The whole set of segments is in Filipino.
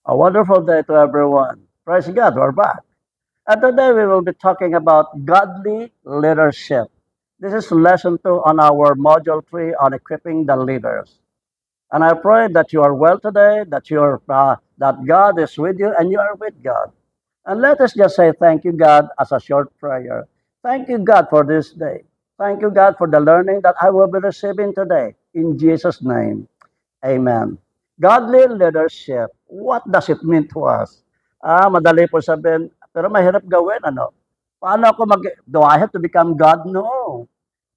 A wonderful day to everyone. Praise God, we're back. And today we will be talking about godly leadership. This is lesson 2 on our module 3 on equipping the leaders. And I pray that you are well today, that God is with you and you are with God. And let us just say thank you, God, as a short prayer. Thank you, God, for this day. Thank you, God, for the learning that I will be receiving today. In Jesus' name. Amen. Godly leadership, what does it mean to us? Madali po sabihin, pero mahirap gawin, ano? Paano ako do I have to become God? No.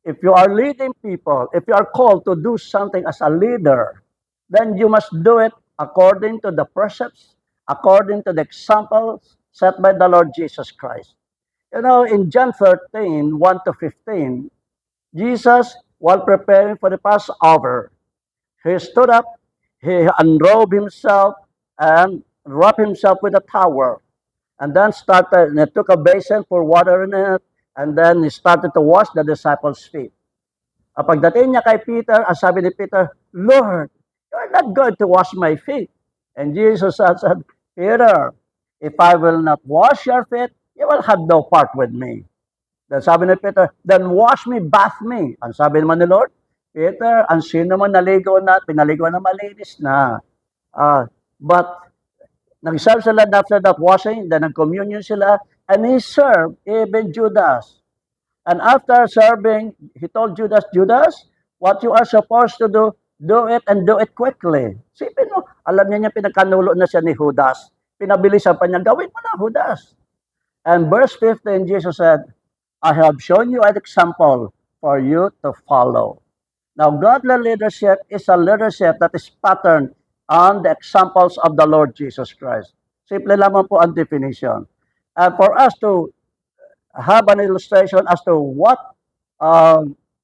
If you are leading people, if you are called to do something as a leader, then you must do it according to the precepts, according to the examples set by the Lord Jesus Christ. You know, in John 13, 1 to 15, Jesus, while preparing for the Passover, he stood up, he unrobed himself, and wrapped himself with a towel. And then started, and he took a basin, pour water in it, and then he started to wash the disciples' feet. Pagdating niya kay Peter, ang sabi ni Peter, Lord, you're not going to wash my feet. And Jesus said, Peter, if I will not wash your feet, you will have no part with me. Then sabi ni Peter, then wash me, bath me. Ang sabi naman ni Lord, Peter, ang sino man naligo na, pinaligo na malinis na. But nag-serve sila after that washing, then nag-communion sila, and he served even Judas. And after serving, he told Judas, Judas, what you are supposed to do it and do it quickly. Sipin mo, alam niya pinagkanulo na siya ni Judas. Pinabilisan pa niya, gawin mo na, Judas. And verse 15, Jesus said, I have shown you an example for you to follow. Now, godly leadership is a leadership that is patterned on the examples of the Lord Jesus Christ. Simple lamang po ang definition. And for us to have an illustration as to what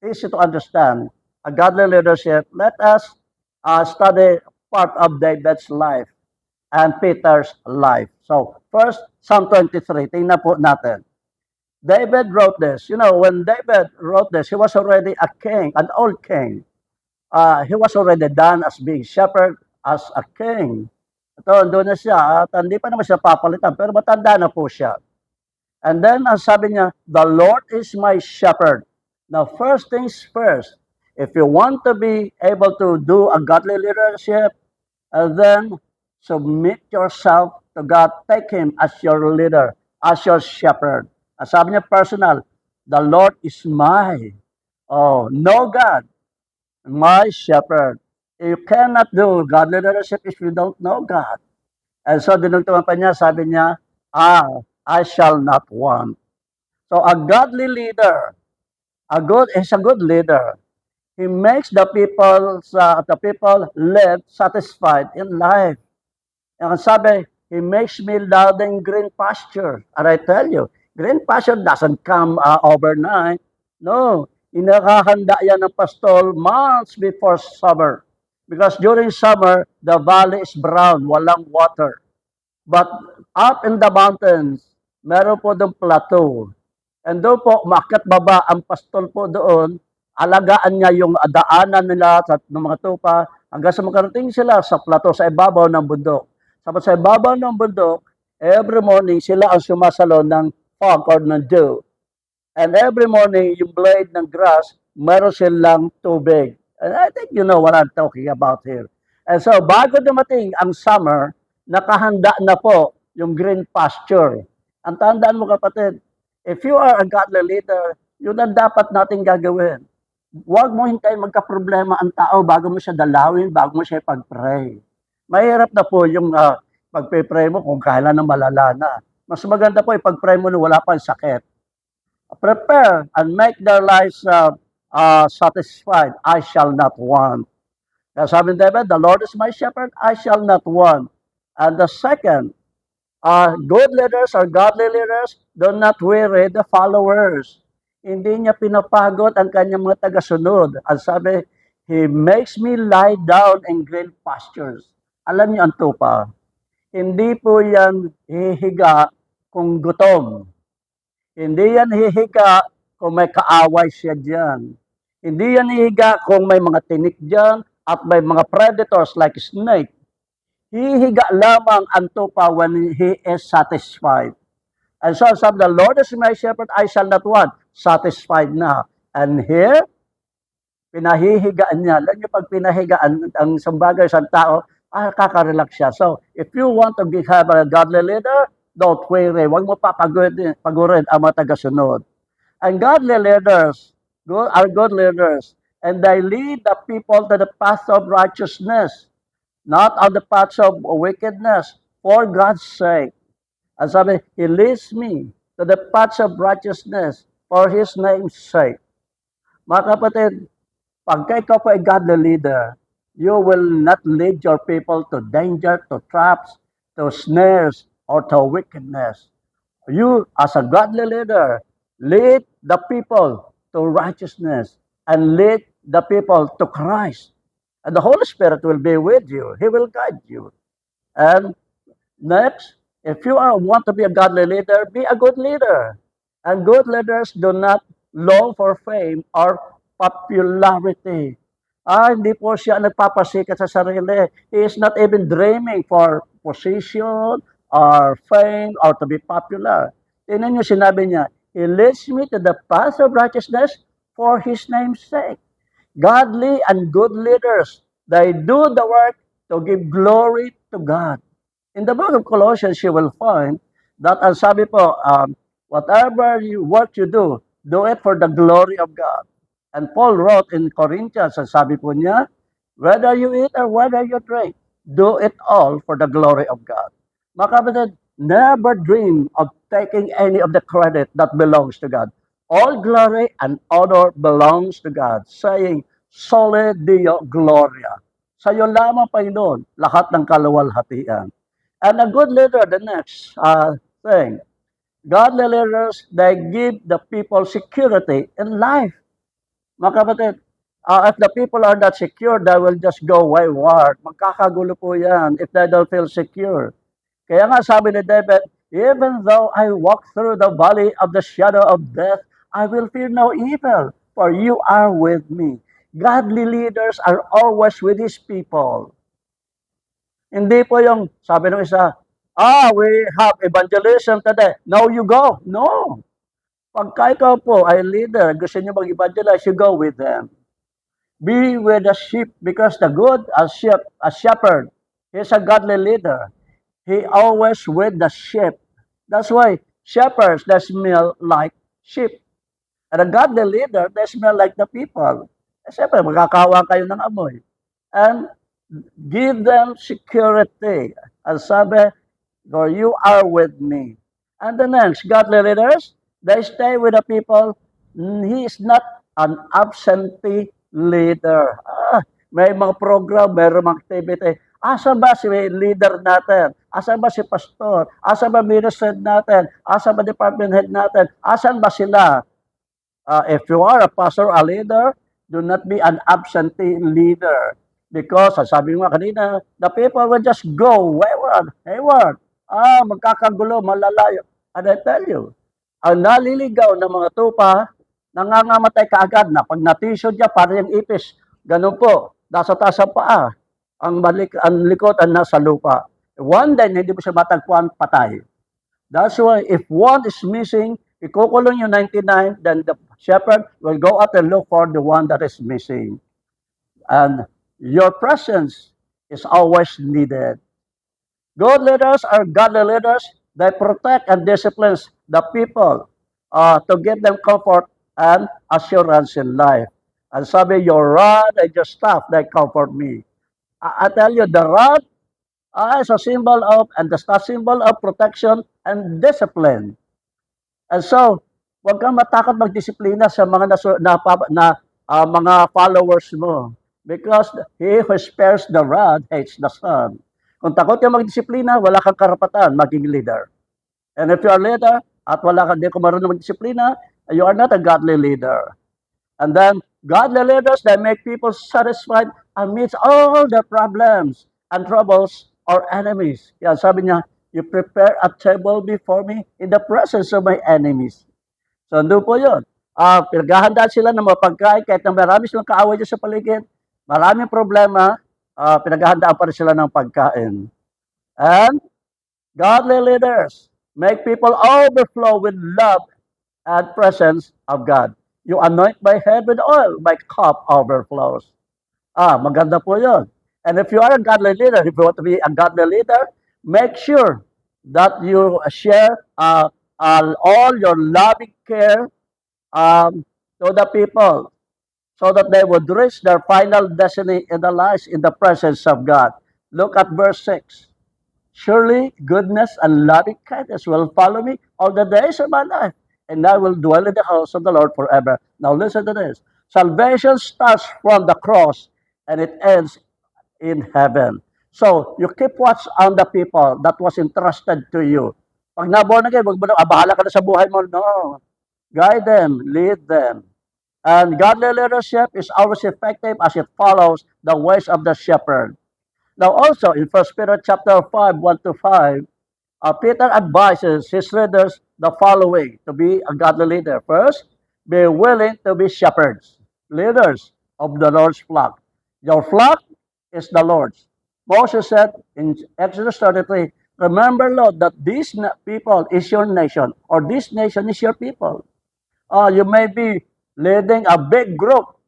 is to understand a godly leadership, let us study part of David's life and Peter's life. So, first, Psalm 23. Tingnan po natin. David wrote this. You know, when David wrote this, he was already a king, an old king. He was already done as being shepherd, as a king. Ito, doon na siya. At hindi pa naman siya papalitan, pero matanda na po siya. And then, ang sabi niya, the Lord is my shepherd. Now, first things first, if you want to be able to do a godly leadership, then submit yourself to God. Take Him as your leader, as your shepherd. Ang sabi niya personal, the Lord is my, no God, my shepherd. You cannot do godly leadership if you don't know God. And so, dinugtungan pa niya, sabi niya, I shall not want. So, a godly leader, is a good leader. He makes the people live satisfied in life. And sabi, He makes me lie in green pasture. And I tell you, green pasture doesn't come overnight. No, inakahanda yan ng pastor months before summer. Because during summer, the valley is brown, walang water. But up in the mountains, meron po doon plateau. And doon po, umakyat baba ang pastol po doon, alagaan niya yung daanan nila ng mga tupa hanggang sa makarating sila sa plateau, sa ibabaw ng bundok. Sa ibabaw ng bundok, every morning sila ang sumasalo ng fog or ng dew. And every morning, yung blade ng grass, meron silang tubig. And I think you know what I'm talking about here. And so, bago dumating ang summer, nakahanda na po yung green pasture. Ang tandaan mo kapatid, if you are a godly leader, yun ang dapat natin gagawin. Huwag mo hintayin magka-problema ang tao bago mo siya dalawin, bago mo siya pag-pray. Mahirap na po yung pag-pray mo kung kailan na malala na. Mas maganda po ipag-pray mo na wala pang sakit. Prepare and make their lives satisfied. I shall not want. Kaya sabi ni David, the Lord is my shepherd, I shall not want. And the second, good leaders or godly leaders do not weary the followers. Hindi niya pinapagod ang kanyang mga tagasunod. Ang sabi, He makes me lie down in green pastures. Alam niyo ang tupa, hindi po yan hihiga kung gutom. Hindi yan hihiga kung may kaaway siya dyan. Hindi yan hihiga kung may mga tinik dyan at may mga predators like snake. hihiga lamang ang tupa when he is satisfied. And so sabi, the Lord is my shepherd, I shall not want. Satisfied na. And here, pinahihigaan niya. Alam niyo, pag pinahigaan ang isang bagay sa tao, kakarelax siya. So, if you want to have a godly leader, don't worry. Huwag mo pagurin ang mga tagasunod. And godly leaders are good leaders. And they lead the people to the path of righteousness, not on the path of wickedness, for God's sake. Ang sabi, He leads me to the paths of righteousness for His name's sake. Mga kapatid, pagka ikaw po ay godly leader, you will not lead your people to danger, to traps, to snares, or to wickedness. You, as a godly leader, lead the people to righteousness and lead the people to Christ. And the Holy Spirit will be with you. He will guide you. And next, if you want to be a godly leader, be a good leader. And good leaders do not long for fame or popularity. Hindi po siya nagpapasikat sa sarili. He is not even dreaming for position or fame or to be popular. Tingnan niyo, sinabi niya, He leads me to the path of righteousness for His name's sake. Godly and good leaders, they do the work to give glory to God. In the book of Colossians, you will find that ang sabi po, whatever work you do it for the glory of God. And Paul wrote in Corinthians, ang sabi po niya, whether you eat or whether you drink, do it all for the glory of God. Mga kapatid, never dream of taking any of the credit that belongs to God. All glory and honor belongs to God, saying, Sole Deo Gloria. Sa iyo lamang, Panginoon, lahat ng kaluwalhatian. And a good leader, the next thing, godly leaders, they give the people security in life. Mga kapatid, if the people are not secure, they will just go wayward. Magkakagulo po yan if they don't feel secure. Kaya nga sabi ni David, even though I walk through the valley of the shadow of death, I will fear no evil, for you are with me. Godly leaders are always with His people. Hindi po yung, sabi ng isa, we have evangelism today. Now you go. No. Pagka ikaw po ay leader, gusto niyo mag-evangelize, you go with them. Be with the sheep because the good a shepherd, he's a godly leader. He always with the sheep. That's why shepherds, they smell like sheep. And a godly leader, they smell like the people. Siyempre, magkakawa kayo ng amoy. And give them security. And sabi, for you are with me. And the next, godly leaders, they stay with the people. He is not an absentee leader. May mga program, may mga activity. Asa ba si leader natin? Asa ba si pastor? Asa ba minister natin? Asa ba department head natin? Asan ba sila? If you are a pastor, a leader, do not be an absentee leader. Because, sabi mo kanina, the people will just go hayward. Magkakagulo, malalayo. And I tell you, ang naliligaw ng mga tupa, nangangamatay kaagad na pag natisod niya, parang ipis. Ganun po, nasa taas ang paa. Ang likod ang nasa lupa. One day, hindi mo siya matagpuan, patay. That's why, if one is missing, ikukulong yung 99, then the shepherd will go out and look for the one that is missing. And your presence is always needed. Good leaders are godly leaders. They protect and discipline the people to give them comfort and assurance in life. And sabi, your rod and your staff, they comfort me. I tell you, the rod is a symbol of, and the staff symbol of protection and discipline. And so, huwag kang matakot magdisiplina sa mga mga followers mo. Because he who spares the rod hates the son. Kung takot kang magdisiplina, wala kang karapatan maging leader. And if you are leader, at wala kang di ko marunong magdisiplina, you are not a godly leader. And then, godly leaders, they make people satisfied amidst all the problems and troubles or enemies. Yan, sabi niya, you prepare a table before me in the presence of my enemies. So, doon po yun. Pinaghahanda sila ng mga pagkain kahit na marami silang kaaway dyan sa paligid. Maraming problema, pinaghahandaan pa rin sila ng pagkain. And godly leaders make people overflow with love and presence of God. You anoint my head with oil, my cup overflows. Maganda po yun. And if you are a godly leader, if you want to be a godly leader, make sure that you share all your loving care to the people so that they would reach their final destiny in the lives in the presence of God. Look at verse 6. Surely goodness and loving kindness will follow me all the days of my life, and I will dwell in the house of the Lord forever. Now listen to this. Salvation starts from the cross and it ends in heaven. So, you keep watch on the people that was entrusted to you. Pag naborn again, wag mo na, bahala ka na sa buhay mo. No. Guide them, lead them. And godly leadership is always effective as it follows the ways of the shepherd. Now also in First Peter chapter 5, 1 to 5, Peter advises his readers the following to be a godly leader. First, be willing to be shepherds, leaders of the Lord's flock. Your flock is the Lord's. Moses said in Exodus 33, remember, Lord, that this people is your nation, or this nation is your people. You may be leading a big group.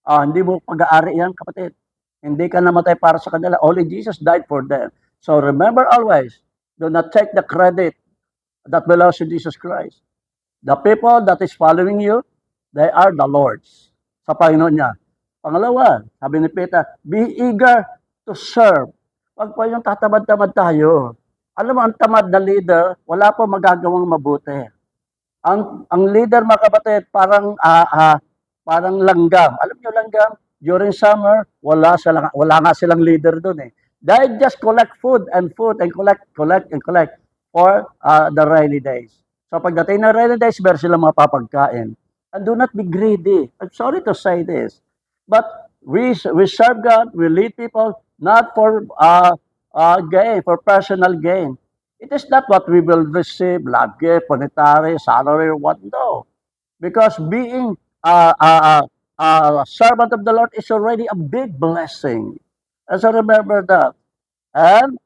Hindi mo pag-aari yan, kapatid. Hindi ka namatay para sa kanila. Only Jesus died for them. So remember always, do not take the credit that belongs to Jesus Christ. The people that is following you, they are the Lord's. Sa Panginoon niya. Pangalawa, sabi ni Peter, be eager to serve. Huwag po yung tatamad-tamad tayo. Alam mo, ang tamad na leader, wala po magagawang mabuti. Ang leader, mga kapatid, parang langgam. Alam niyo langgam? During summer, wala nga silang leader doon eh. They just collect food and collect for the rainy days. So pagdating ng rainy days, meron silang mga papagkain. And do not be greedy. I'm sorry to say this. But we serve God, we lead people not for gain, for personal gain. It is not what we will receive, love gift, monetary, salary, or what, no. Because being a servant of the Lord is already a big blessing. And so remember that. And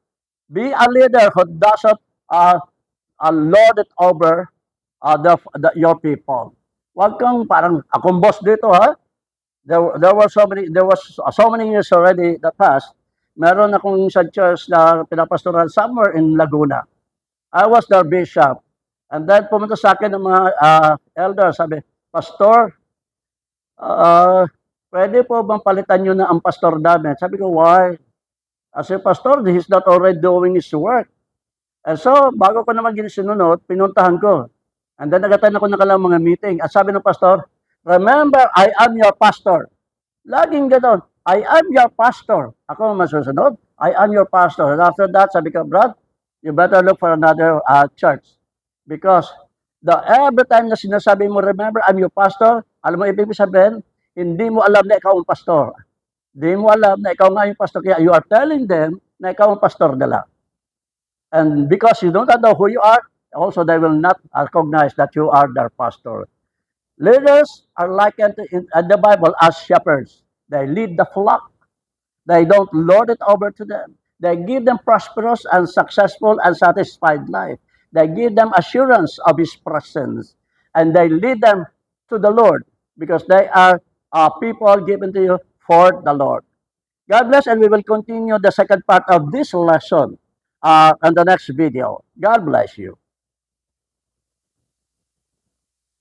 be a leader who doesn't lord it over your people. Huwag kang parang, akong boss dito ha. There was so many years already that passed. Meron akong sa church na pinapastoran somewhere in Laguna. I was their bishop. And then pumunta sa akin ng mga elders, sabi, Pastor, pwede po bang palitan nyo na ang pastor namin? Sabi ko, why? Kasi Pastor, he's not already doing his work. And so, bago ko naman ginisinunod, pinuntahan ko. And then nag-attend ako ng kanilang mga meeting. At sabi ng pastor, remember, I am your pastor. Laging gano'n, I am your pastor. Ako masusunod, I am your pastor. And after that, sabi ko, Brad, you better look for another church. Because every time na sinasabi mo, remember, I'm your pastor, alam mo ibig sabihin, hindi mo alam na ikaw ang pastor. Hindi mo alam na ikaw nga yung pastor. Kaya you are telling them na ikaw ang pastor nila. And because you don't know who you are, also they will not recognize that you are their pastor. Leaders are likened in the Bible as shepherds. They lead the flock. They don't lord it over to them. They give them prosperous and successful and satisfied life. They give them assurance of His presence. And they lead them to the Lord because they are people given to you for the Lord. God bless, and we will continue the second part of this lesson on the next video. God bless you.